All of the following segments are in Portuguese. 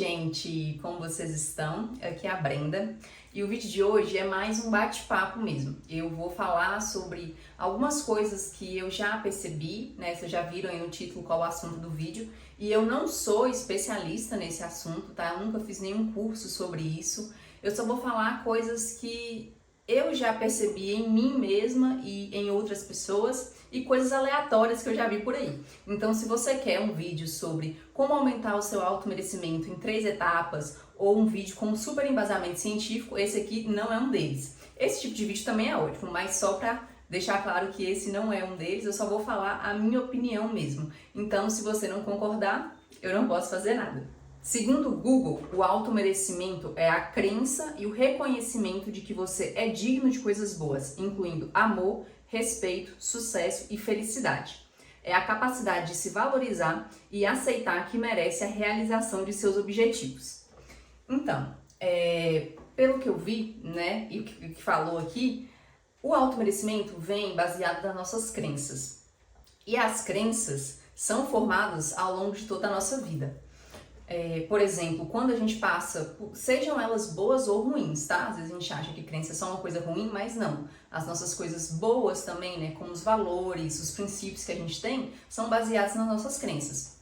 gente! Como vocês estão? Aqui é a Brenda e o vídeo de hoje é mais um bate-papo mesmo. Eu vou falar sobre algumas coisas que eu já percebi, né? Vocês já viram aí no título qual é o assunto do vídeo, e eu não sou especialista nesse assunto, tá? Eu nunca fiz nenhum curso sobre isso. Eu só vou falar coisas que eu já percebi em mim mesma e em outras pessoas e coisas aleatórias que eu já vi por aí. Então, se você quer um vídeo sobre como aumentar o seu automerecimento em 3 etapas ou um vídeo com super embasamento científico, esse aqui não é um deles. Esse tipo de vídeo também é ótimo, mas só para deixar claro que esse não é um deles, eu só vou falar a minha opinião mesmo. Então, se você não concordar, eu não posso fazer nada. Segundo o Google, o automerecimento é a crença e o reconhecimento de que você é digno de coisas boas, incluindo amor, respeito, sucesso e felicidade. É a capacidade de se valorizar e aceitar que merece a realização de seus objetivos. Então, pelo que eu vi, né, e o que falou aqui, o automerecimento vem baseado nas nossas crenças. E as crenças são formadas ao longo de toda a nossa vida. Por exemplo, quando a gente passa, sejam elas boas ou ruins, tá? Às vezes a gente acha que crença é só uma coisa ruim, mas não. As nossas coisas boas também, né? Como os valores, os princípios que a gente tem, são baseados nas nossas crenças.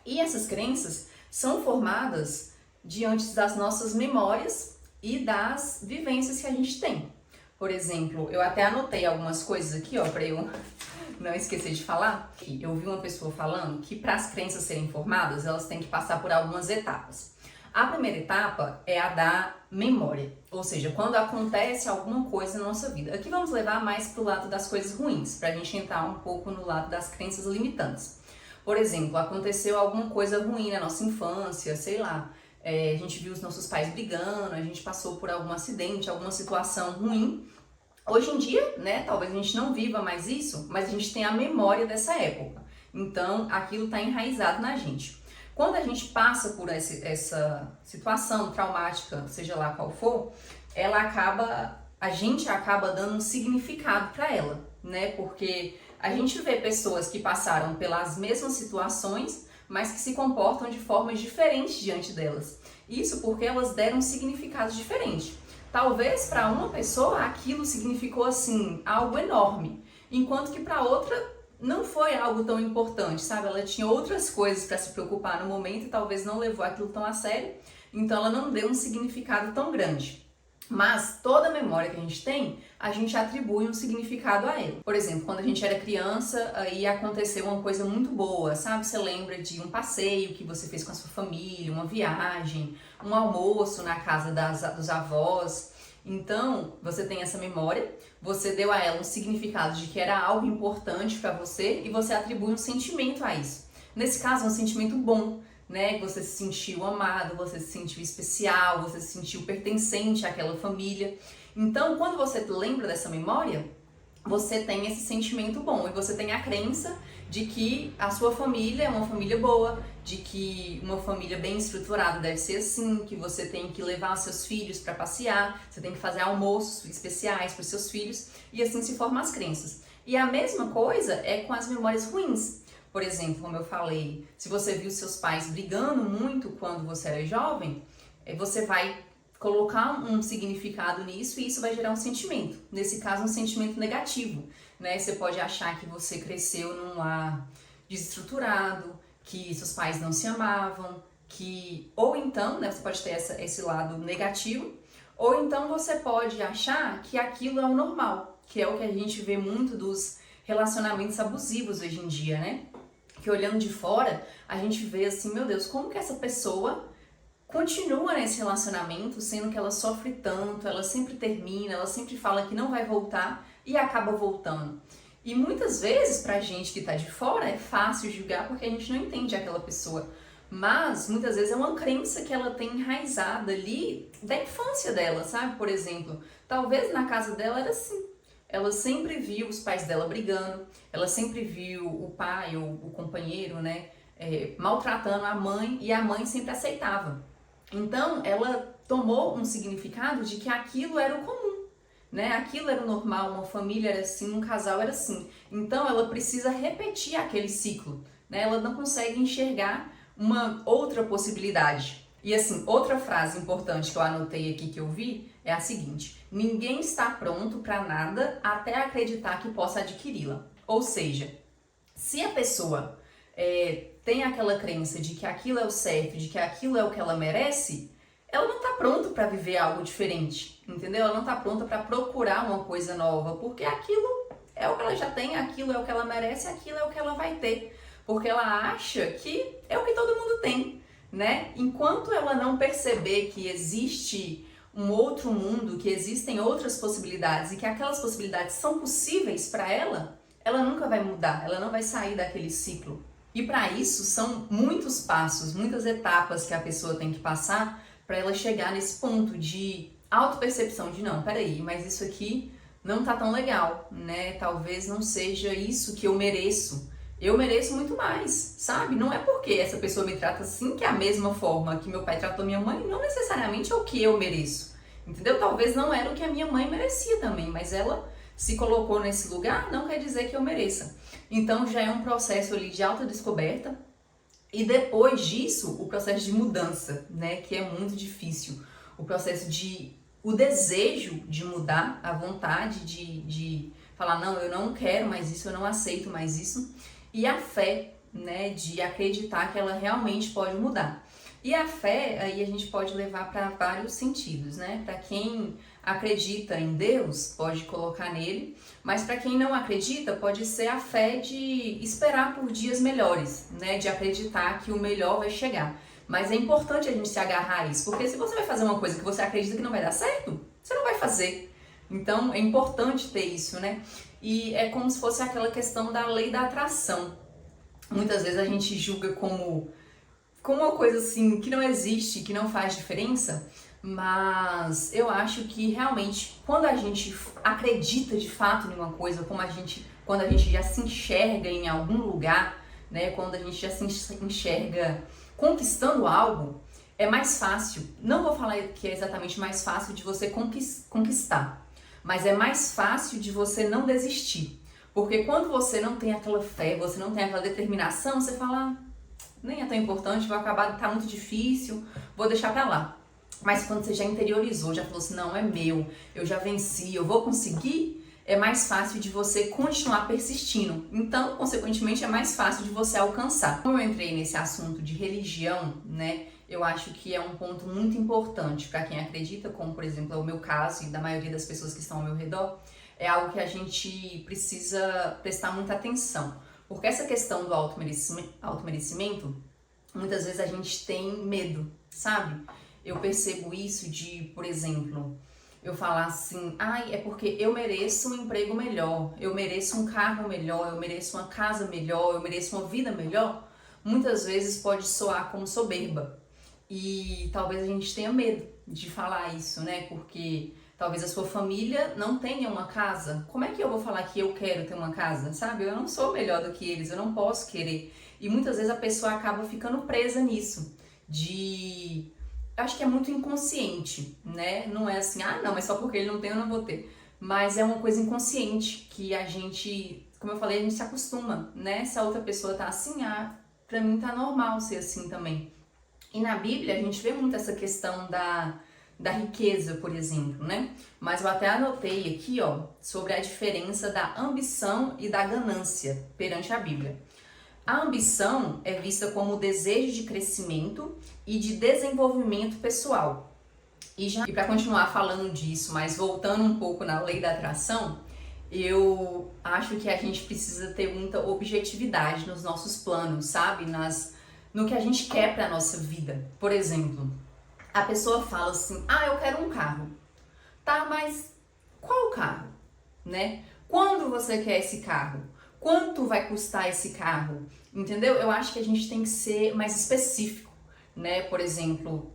E essas crenças são formadas diante das nossas memórias e das vivências que a gente tem. Por exemplo, eu até anotei algumas coisas aqui, ó, pra eu não esquecer de falar. Eu vi uma pessoa falando que para as crenças serem formadas, elas têm que passar por algumas etapas. A primeira etapa é a da memória, ou seja, quando acontece alguma coisa na nossa vida. Aqui vamos levar mais para o lado das coisas ruins, para a gente entrar um pouco no lado das crenças limitantes. Por exemplo, aconteceu alguma coisa ruim na nossa infância, sei lá, a gente viu os nossos pais brigando, a gente passou por algum acidente, alguma situação ruim. Hoje em dia, né, talvez a gente não viva mais isso, mas a gente tem a memória dessa época. Então, aquilo está enraizado na gente. Quando a gente passa por essa situação traumática, seja lá qual for, a gente acaba dando um significado para ela, né? Porque a gente vê pessoas que passaram pelas mesmas situações, mas que se comportam de formas diferentes diante delas. Isso porque elas deram um significado diferente. Talvez para uma pessoa aquilo significou assim algo enorme, enquanto que para outra não foi algo tão importante, sabe? Ela tinha outras coisas para se preocupar no momento e talvez não levou aquilo tão a sério, então ela não deu um significado tão grande. Mas toda memória que a gente tem, a gente atribui um significado a ela. Por exemplo, quando a gente era criança, aí aconteceu uma coisa muito boa, sabe? Você lembra de um passeio que você fez com a sua família, uma viagem, um almoço na casa dos avós. Então, você tem essa memória, você deu a ela um significado de que era algo importante para você e você atribui um sentimento a isso. Nesse caso, é um sentimento bom, né? Você se sentiu amado, você se sentiu especial, você se sentiu pertencente àquela família. Então, quando você lembra dessa memória, você tem esse sentimento bom e você tem a crença de que a sua família é uma família boa, de que uma família bem estruturada deve ser assim, que você tem que levar seus filhos para passear, você tem que fazer almoços especiais para os seus filhos e assim se formam as crenças. E a mesma coisa é com as memórias ruins. Por exemplo, como eu falei, se você viu seus pais brigando muito quando você era jovem, você vai colocar um significado nisso e isso vai gerar um sentimento. Nesse caso, um sentimento negativo, né? Você pode achar que você cresceu num lar desestruturado, que seus pais não se amavam, ou então, né, você pode ter esse lado negativo, ou então você pode achar que aquilo é o normal, que é o que a gente vê muito dos relacionamentos abusivos hoje em dia, né? Que olhando de fora, a gente vê assim, meu Deus, como que essa pessoa continua nesse relacionamento, sendo que ela sofre tanto, ela sempre termina, ela sempre fala que não vai voltar e acaba voltando. E muitas vezes, pra gente que tá de fora, é fácil julgar porque a gente não entende aquela pessoa. Mas, muitas vezes, é uma crença que ela tem enraizada ali da infância dela, sabe? Por exemplo, talvez na casa dela era assim. Ela sempre viu os pais dela brigando, ela sempre viu o pai ou o companheiro, né, maltratando a mãe e a mãe sempre aceitava. Então, ela tomou um significado de que aquilo era o comum, né? Aquilo era o normal, uma família era assim, um casal era assim. Então, ela precisa repetir aquele ciclo, né? Ela não consegue enxergar uma outra possibilidade. E assim, outra frase importante que eu anotei aqui que eu vi é a seguinte: ninguém está pronto para nada até acreditar que possa adquiri-la. Ou seja, se a pessoa tem aquela crença de que aquilo é o certo, de que aquilo é o que ela merece, ela não está pronta para viver algo diferente, entendeu? Ela não está pronta para procurar uma coisa nova, porque aquilo é o que ela já tem, aquilo é o que ela merece, aquilo é o que ela vai ter, porque ela acha que é o que todo mundo tem, né? Enquanto ela não perceber que existe um outro mundo, que existem outras possibilidades e que aquelas possibilidades são possíveis para ela, ela nunca vai mudar, ela não vai sair daquele ciclo. E para isso são muitos passos, muitas etapas que a pessoa tem que passar para ela chegar nesse ponto de autopercepção de não, peraí, mas isso aqui não tá tão legal, né? Talvez não seja isso que eu mereço. Eu mereço muito mais, sabe? Não é porque essa pessoa me trata assim que é a mesma forma que meu pai tratou minha mãe, não necessariamente é o que eu mereço, entendeu? Talvez não era o que a minha mãe merecia também, mas ela se colocou nesse lugar, não quer dizer que eu mereça. Então já é um processo ali de autodescoberta e depois disso o processo de mudança, né? Que é muito difícil. O processo o desejo de mudar, a vontade de falar, não, eu não quero mais isso, eu não aceito mais isso. E a fé, né, de acreditar que ela realmente pode mudar. E a fé, aí a gente pode levar para vários sentidos, né? Para quem acredita em Deus, pode colocar nele, mas para quem não acredita, pode ser a fé de esperar por dias melhores, né? De acreditar que o melhor vai chegar. Mas é importante a gente se agarrar a isso, porque se você vai fazer uma coisa que você acredita que não vai dar certo, você não vai fazer. Então é importante ter isso, né? E é como se fosse aquela questão da lei da atração. Muitas vezes a gente julga como uma coisa assim que não existe, que não faz diferença, mas eu acho que realmente quando a gente acredita de fato em uma coisa, quando a gente já se enxerga em algum lugar, né? Quando a gente já se enxerga conquistando algo, é mais fácil. Não vou falar que é exatamente mais fácil de você conquistar, mas é mais fácil de você não desistir. Porque quando você não tem aquela fé, você não tem aquela determinação, você fala, nem é tão importante, vai acabar, tá muito difícil, vou deixar pra lá. Mas quando você já interiorizou, já falou assim, não, é meu, eu já venci, eu vou conseguir, é mais fácil de você continuar persistindo. Então, consequentemente, é mais fácil de você alcançar. Como eu entrei nesse assunto de religião, né, eu acho que é um ponto muito importante para quem acredita, como, por exemplo, é o meu caso e da maioria das pessoas que estão ao meu redor, é algo que a gente precisa prestar muita atenção. Porque essa questão do automerecimento, muitas vezes a gente tem medo, sabe? Eu percebo isso de, por exemplo, eu falar assim, é porque eu mereço um emprego melhor, eu mereço um carro melhor, eu mereço uma casa melhor, eu mereço uma vida melhor. Muitas vezes pode soar como soberba. E talvez a gente tenha medo de falar isso, né? Porque talvez a sua família não tenha uma casa. Como é que eu vou falar que eu quero ter uma casa, sabe? Eu não sou melhor do que eles, eu não posso querer. E muitas vezes a pessoa acaba ficando presa nisso, acho que é muito inconsciente, né? Não é assim, não, mas só porque ele não tem eu não vou ter. Mas é uma coisa inconsciente que a gente, como eu falei, a gente se acostuma, né? Se a outra pessoa tá assim, pra mim tá normal ser assim também. E na Bíblia a gente vê muito essa questão da riqueza, por exemplo, né? Mas eu até anotei aqui, sobre a diferença da ambição e da ganância perante a Bíblia. A ambição é vista como o desejo de crescimento e de desenvolvimento pessoal. E para continuar falando disso, mas voltando um pouco na lei da atração, eu acho que a gente precisa ter muita objetividade nos nossos planos, sabe? No que a gente quer para a nossa vida. Por exemplo, a pessoa fala assim, eu quero um carro. Tá, mas qual carro? Né? Quando você quer esse carro? Quanto vai custar esse carro? Entendeu? Eu acho que a gente tem que ser mais específico, né? Por exemplo,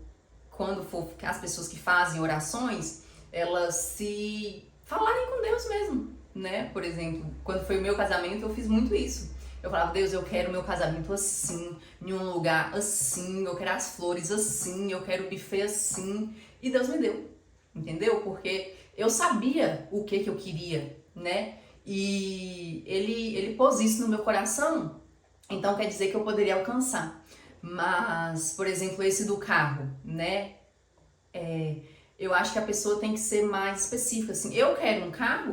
quando for as pessoas que fazem orações, elas se falarem com Deus mesmo, né? Por exemplo, quando foi o meu casamento, eu fiz muito isso. Eu falava, Deus, eu quero meu casamento assim, em um lugar assim, eu quero as flores assim, eu quero o buffet assim. E Deus me deu, entendeu? Porque eu sabia o que eu queria, né? E ele pôs isso no meu coração, então quer dizer que eu poderia alcançar. Mas, por exemplo, esse do carro, né? Eu acho que a pessoa tem que ser mais específica, assim, eu quero um carro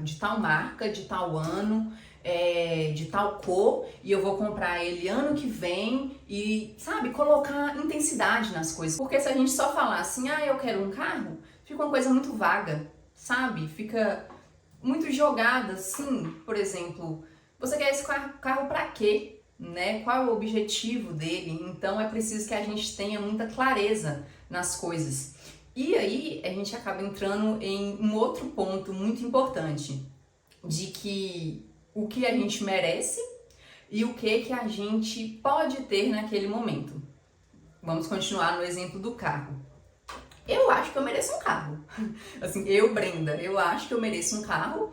de tal marca, de tal ano, de tal cor, e eu vou comprar ele ano que vem e, sabe, colocar intensidade nas coisas. Porque se a gente só falar assim, eu quero um carro, fica uma coisa muito vaga, sabe? Fica muito jogada, assim, por exemplo, você quer esse carro pra quê? Né? Qual é o objetivo dele? Então é preciso que a gente tenha muita clareza nas coisas. E aí a gente acaba entrando em um outro ponto muito importante, de que o que a gente merece e o que a gente pode ter naquele momento. Vamos continuar no exemplo do carro. Eu acho que eu mereço um carro. Assim, Brenda, eu acho que eu mereço um carro,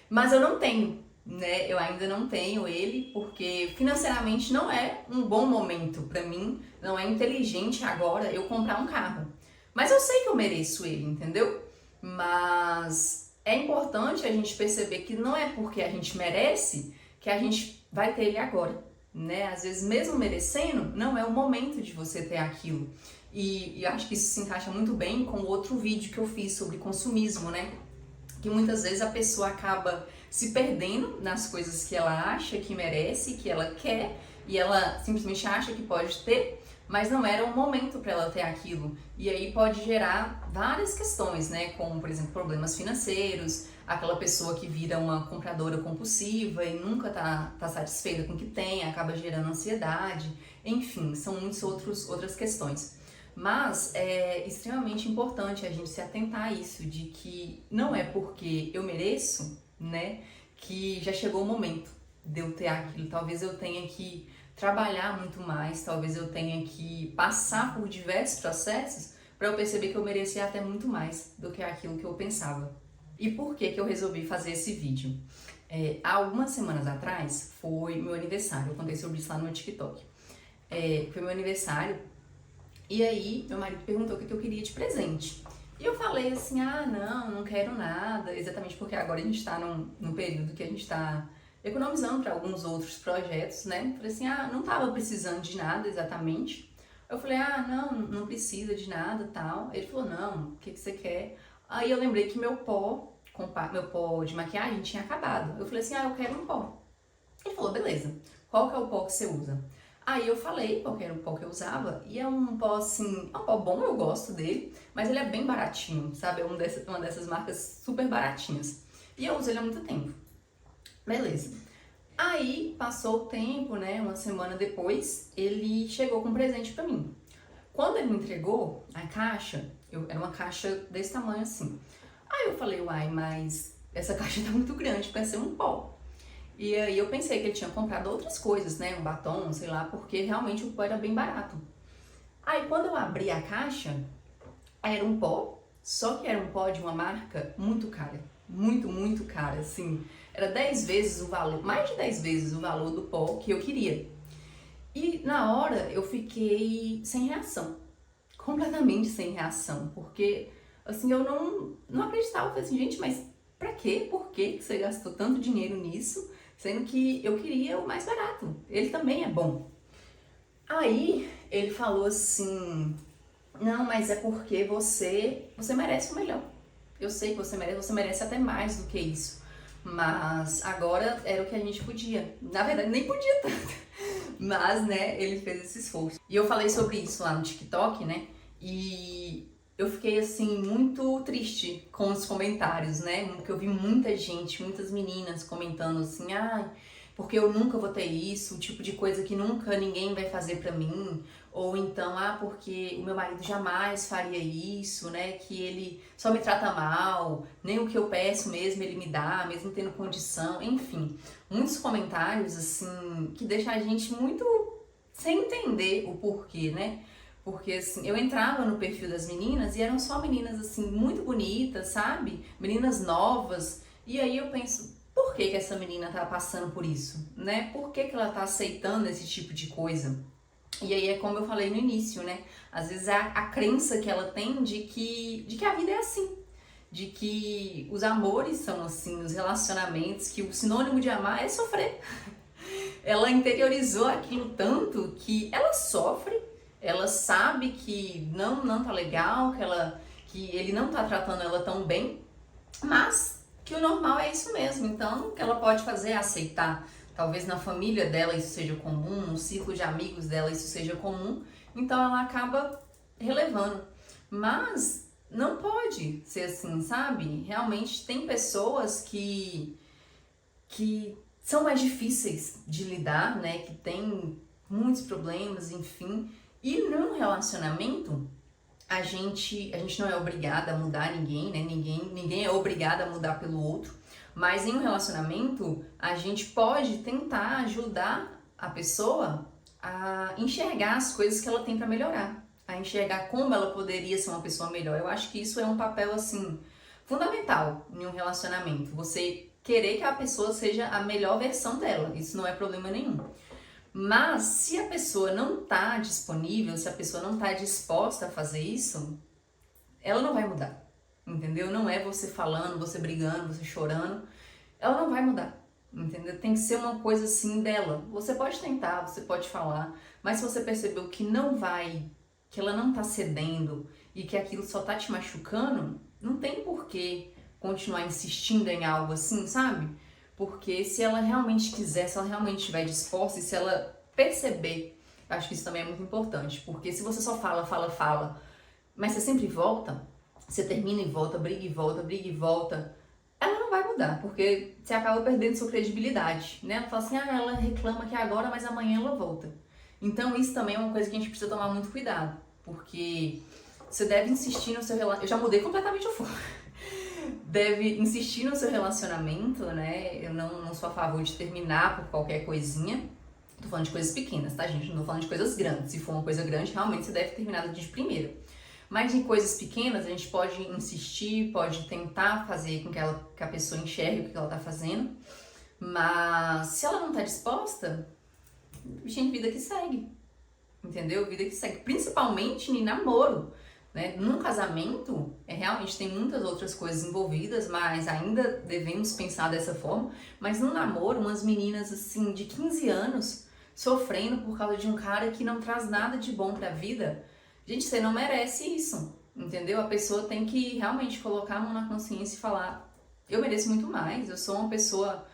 mas eu não tenho, né? Eu ainda não tenho ele porque financeiramente não é um bom momento para mim, não é inteligente agora eu comprar um carro. Mas eu sei que eu mereço ele, entendeu? Mas é importante a gente perceber que não é porque a gente merece que a gente vai ter ele agora, né? Às vezes, mesmo merecendo, não é o momento de você ter aquilo. E acho que isso se encaixa muito bem com o outro vídeo que eu fiz sobre consumismo, né? Que muitas vezes a pessoa acaba se perdendo nas coisas que ela acha que merece, que ela quer, e ela simplesmente acha que pode ter, mas não era o momento para ela ter aquilo. E aí pode gerar várias questões, né? Como, por exemplo, problemas financeiros, aquela pessoa que vira uma compradora compulsiva e nunca tá satisfeita com o que tem, acaba gerando ansiedade, enfim, são muitas outras questões. Mas é extremamente importante a gente se atentar a isso, de que não é porque eu mereço, né, que já chegou o momento de eu ter aquilo. Talvez eu tenha que trabalhar muito mais, talvez eu tenha que passar por diversos processos para eu perceber que eu merecia até muito mais do que aquilo que eu pensava. E por que eu resolvi fazer esse vídeo? Há algumas semanas atrás foi meu aniversário, eu contei sobre isso lá no meu TikTok. Foi meu aniversário. E aí, meu marido perguntou o que eu queria de presente. E eu falei assim, não quero nada, exatamente porque agora a gente tá num período que a gente tá economizando para alguns outros projetos, né? Falei assim, não tava precisando de nada exatamente. Eu falei, não precisa de nada, tal. Ele falou, não, o que você quer? Aí eu lembrei que meu pó de maquiagem tinha acabado. Eu falei assim, eu quero um pó. Ele falou, beleza, qual que é o pó que você usa? Aí eu falei qual que era o pó que eu usava, e é um pó assim, é um pó bom, eu gosto dele, mas ele é bem baratinho, sabe? É uma dessas marcas super baratinhas. E eu uso ele há muito tempo. Beleza. Aí passou o tempo, né? Uma semana depois, ele chegou com um presente pra mim. Quando ele me entregou a caixa, era uma caixa desse tamanho assim. Aí eu falei, mas essa caixa tá muito grande pra ser um pó. E aí eu pensei que ele tinha comprado outras coisas, né? Um batom, sei lá, porque realmente o pó era bem barato. Aí quando eu abri a caixa, era um pó, só que era um pó de uma marca muito cara. Muito, muito cara, assim. Era 10 vezes o valor, mais de 10 vezes o valor do pó que eu queria. E na hora eu fiquei sem reação. Completamente sem reação. Porque, assim, eu não acreditava. Eu falei assim, gente, mas pra quê? Por que você gastou tanto dinheiro nisso? Sendo que eu queria o mais barato. Ele também é bom. Aí ele falou assim, não, mas é porque você merece o melhor. Eu sei que você merece até mais do que isso. Mas agora era o que a gente podia. Na verdade, nem podia tanto. Mas, né, ele fez esse esforço. E eu falei sobre isso lá no TikTok, né? E eu fiquei, assim, muito triste com os comentários, né? Porque eu vi muita gente, muitas meninas comentando assim, porque eu nunca vou ter isso, o tipo de coisa que nunca ninguém vai fazer pra mim. Ou então, porque o meu marido jamais faria isso, né? Que ele só me trata mal, nem o que eu peço mesmo ele me dá, mesmo tendo condição. Enfim, muitos comentários, assim, que deixam a gente muito sem entender o porquê, né? Porque, assim, eu entrava no perfil das meninas e eram só meninas, assim, muito bonitas, sabe? Meninas novas. E aí eu penso, por que essa menina tá passando por isso, né? Por que ela tá aceitando esse tipo de coisa? E aí é como eu falei no início, né? Às vezes é a crença que ela tem de que a vida é assim. De que os amores são assim, os relacionamentos, que o sinônimo de amar é sofrer. ela interiorizou aquilo tanto que ela sofre, ela sabe que não tá legal, que ele não tá tratando ela tão bem, mas que o normal é isso mesmo. Então, o que ela pode fazer é aceitar. Talvez na família dela isso seja comum, no círculo de amigos dela isso seja comum, então ela acaba relevando. Mas não pode ser assim, sabe? Realmente tem pessoas que são mais difíceis de lidar, né? Que tem muitos problemas, enfim. E num relacionamento, a gente não é obrigada a mudar ninguém, né? Ninguém é obrigado a mudar pelo outro. Mas em um relacionamento, a gente pode tentar ajudar a pessoa a enxergar as coisas que ela tem para melhorar, a enxergar como ela poderia ser uma pessoa melhor. Eu acho que isso é um papel, assim, fundamental em um relacionamento. Você querer que a pessoa seja a melhor versão dela, isso não é problema nenhum. Mas se a pessoa não está disponível, se a pessoa não está disposta a fazer isso, ela não vai mudar, entendeu? Não é você falando, você brigando, você chorando, ela não vai mudar, entendeu? Tem que ser uma coisa assim dela. Você pode tentar, você pode falar, mas se você percebeu que não vai, que ela não tá cedendo e que aquilo só tá te machucando, não tem porquê continuar insistindo em algo assim, sabe? Porque se ela realmente quiser, se ela realmente estiver disposta e se ela perceber, acho que isso também é muito importante, porque se você só fala, mas você sempre volta, você termina e volta, briga e volta, ela não vai mudar, porque você acaba perdendo sua credibilidade, né? Ela fala assim, ela reclama que é agora, mas amanhã ela volta. Então isso também é uma coisa que a gente precisa tomar muito cuidado, porque você deve insistir no seu relacionamento. Eu já mudei completamente o foco. Deve insistir no seu relacionamento, né? Eu não sou a favor de terminar por qualquer coisinha. Tô falando de coisas pequenas, tá, gente? Não tô falando de coisas grandes. Se for uma coisa grande, realmente você deve terminar de primeira. Mas em coisas pequenas, a gente pode insistir, pode tentar fazer com que a pessoa enxergue o que ela tá fazendo. Mas se ela não tá disposta, gente, vida que segue. Entendeu? Vida que segue. Principalmente em namoro. Né? Num casamento, realmente tem muitas outras coisas envolvidas, mas ainda devemos pensar dessa forma. Mas num namoro, umas meninas assim de 15 anos sofrendo por causa de um cara que não traz nada de bom pra vida. Gente, você não merece isso, entendeu? A pessoa tem que realmente colocar a mão na consciência e falar: eu mereço muito mais, eu sou uma pessoa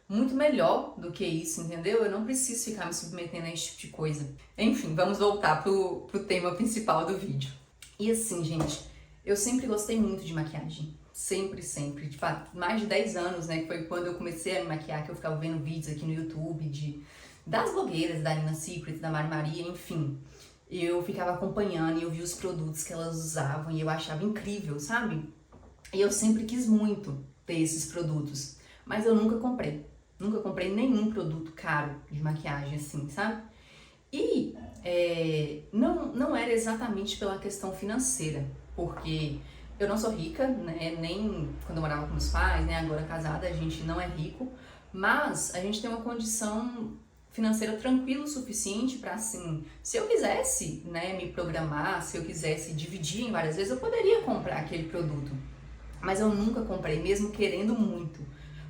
muito melhor do que isso, entendeu? Eu não preciso ficar me submetendo a esse tipo de coisa. Enfim, vamos voltar pro tema principal do vídeo. E assim, gente, eu sempre gostei muito de maquiagem. Sempre. De fato, mais de 10 anos, né? Que foi quando eu comecei a me maquiar, que eu ficava vendo vídeos aqui no YouTube das blogueiras, da Nina Secret, da Mari Maria, enfim. Eu ficava acompanhando e eu via os produtos que elas usavam e eu achava incrível, sabe? E eu sempre quis muito ter esses produtos, mas eu nunca comprei. Nunca comprei nenhum produto caro de maquiagem assim, sabe? E não era exatamente pela questão financeira, porque eu não sou rica, né? Nem quando eu morava com meus pais, né? Agora casada, a gente não é rico, mas a gente tem uma condição financeira tranquila o suficiente para, assim, se eu quisesse, né, me programar, se eu quisesse dividir em várias vezes, eu poderia comprar aquele produto. Mas eu nunca comprei, mesmo querendo muito,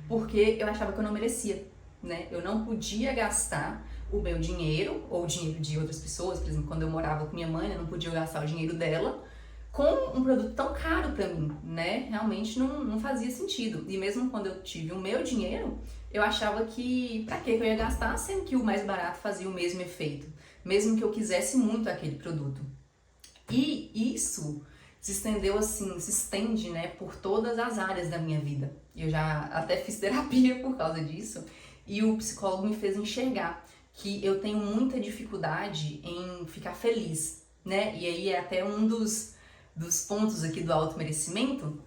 porque eu achava que eu não merecia, né? Eu não podia gastar o meu dinheiro, ou o dinheiro de outras pessoas. Por exemplo, quando eu morava com minha mãe, eu não podia gastar o dinheiro dela com um produto tão caro pra mim, né? Realmente não fazia sentido. E mesmo quando eu tive o meu dinheiro, eu achava que pra que eu ia gastar, sendo que o mais barato fazia o mesmo efeito, mesmo que eu quisesse muito aquele produto. E isso se estendeu assim, se estende, né, por todas as áreas da minha vida. Eu já até fiz terapia por causa disso, e o psicólogo me fez enxergar que eu tenho muita dificuldade em ficar feliz, né? E aí é até um dos pontos aqui do automerecimento,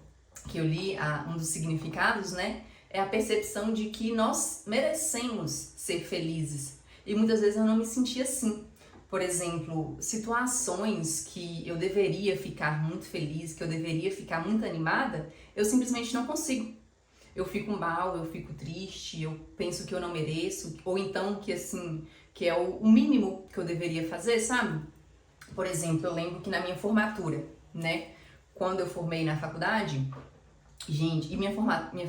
que eu li, um dos significados, né? É a percepção de que nós merecemos ser felizes. E muitas vezes eu não me sentia assim. Por exemplo, situações que eu deveria ficar muito feliz, que eu deveria ficar muito animada, eu simplesmente não consigo. Eu fico mal, eu fico triste, eu penso que eu não mereço, ou então que assim, que é o mínimo que eu deveria fazer, sabe? Por exemplo, eu lembro que na minha formatura, né, quando eu formei na faculdade, gente, e minha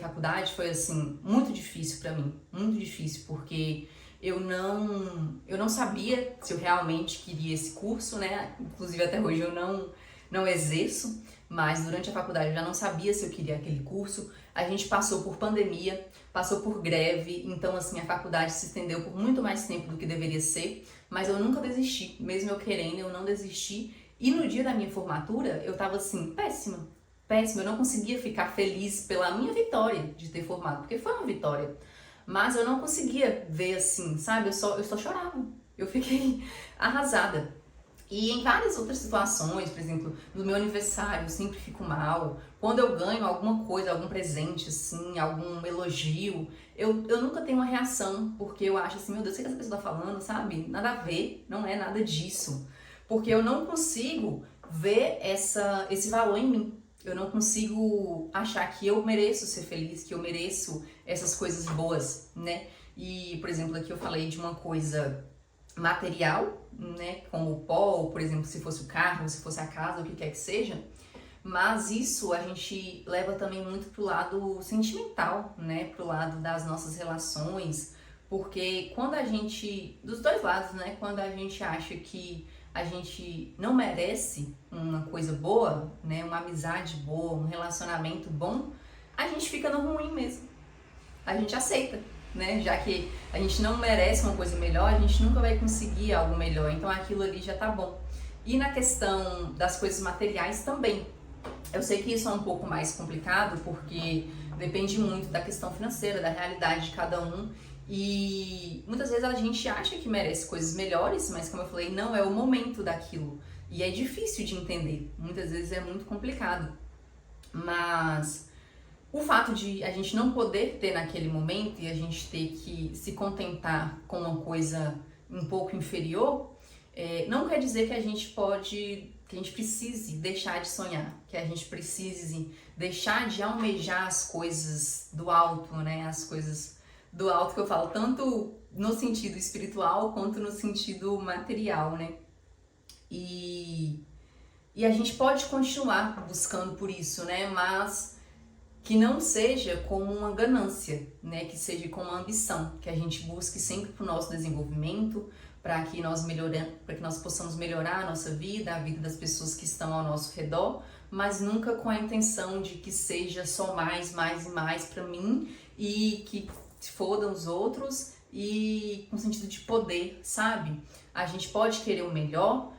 faculdade foi assim, muito difícil pra mim, muito difícil, porque eu não sabia se eu realmente queria esse curso, né? Inclusive até hoje eu não exerço, mas durante a faculdade eu já não sabia se eu queria aquele curso. A gente passou por pandemia, passou por greve, então assim, a faculdade se estendeu por muito mais tempo do que deveria ser, mas eu nunca desisti, mesmo eu querendo, eu não desisti. E no dia da minha formatura, eu tava assim, péssima, eu não conseguia ficar feliz pela minha vitória de ter formado, porque foi uma vitória. Mas eu não conseguia ver assim, sabe? Eu só chorava. Eu fiquei arrasada. E em várias outras situações, por exemplo, no meu aniversário, eu sempre fico mal. Quando eu ganho alguma coisa, algum presente, assim, algum elogio, eu nunca tenho uma reação, porque eu acho assim, meu Deus, o que essa pessoa tá falando, sabe? Nada a ver, não é nada disso. Porque eu não consigo ver esse valor em mim. Eu não consigo achar que eu mereço ser feliz, que eu mereço essas coisas boas, né? E, por exemplo, aqui eu falei de uma coisa material, né, como o pó, por exemplo, se fosse o carro, se fosse a casa, o que quer que seja, mas isso a gente leva também muito pro lado sentimental, né, pro lado das nossas relações, porque quando a gente, dos dois lados, né, quando a gente acha que a gente não merece uma coisa boa, né, uma amizade boa, um relacionamento bom, a gente fica no ruim mesmo, a gente aceita, né? Já que a gente não merece uma coisa melhor, a gente nunca vai conseguir algo melhor, então aquilo ali já tá bom. E na questão das coisas materiais também. Eu sei que isso é um pouco mais complicado porque depende muito da questão financeira, da realidade de cada um. E muitas vezes a gente acha que merece coisas melhores, mas como eu falei, não é o momento daquilo. E é difícil de entender, muitas vezes é muito complicado. Mas o fato de a gente não poder ter naquele momento e a gente ter que se contentar com uma coisa um pouco inferior, não quer dizer que a gente precise deixar de sonhar, que a gente precise deixar de almejar as coisas do alto, né? As coisas do alto que eu falo, tanto no sentido espiritual quanto no sentido material, né? E a gente pode continuar buscando por isso, né? Mas que não seja como uma ganância, né? Que seja como uma ambição, que a gente busque sempre para o nosso desenvolvimento, para que nós possamos melhorar a nossa vida, a vida das pessoas que estão ao nosso redor, mas nunca com a intenção de que seja só mais e mais para mim e que se fodam os outros e com sentido de poder, sabe? A gente pode querer o melhor,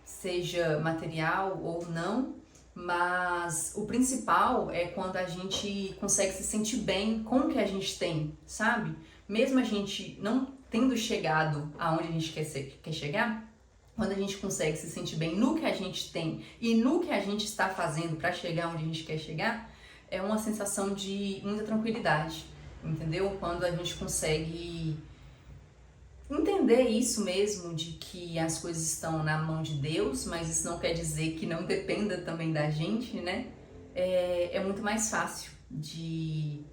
seja material ou não, mas o principal é quando a gente consegue se sentir bem com o que a gente tem, sabe? Mesmo a gente não tendo chegado aonde a gente quer chegar, quando a gente consegue se sentir bem no que a gente tem e no que a gente está fazendo para chegar onde a gente quer chegar, é uma sensação de muita tranquilidade, entendeu? Quando a gente consegue entender isso mesmo, de que as coisas estão na mão de Deus, mas isso não quer dizer que não dependa também da gente, né? É muito mais fácil de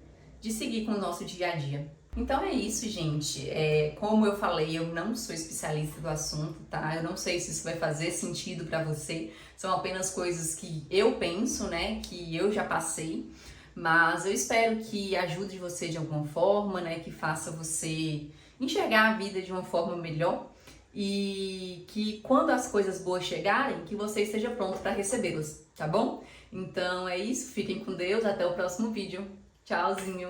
seguir com o nosso dia a dia. Então é isso, gente. Como eu falei, eu não sou especialista do assunto, tá? Eu não sei se isso vai fazer sentido pra você. São apenas coisas que eu penso, né? Que eu já passei. Mas eu espero que ajude você de alguma forma, né? Que faça você enxergar a vida de uma forma melhor e que quando as coisas boas chegarem, que você esteja pronto para recebê-las, tá bom? Então é isso, fiquem com Deus, até o próximo vídeo. Tchauzinho!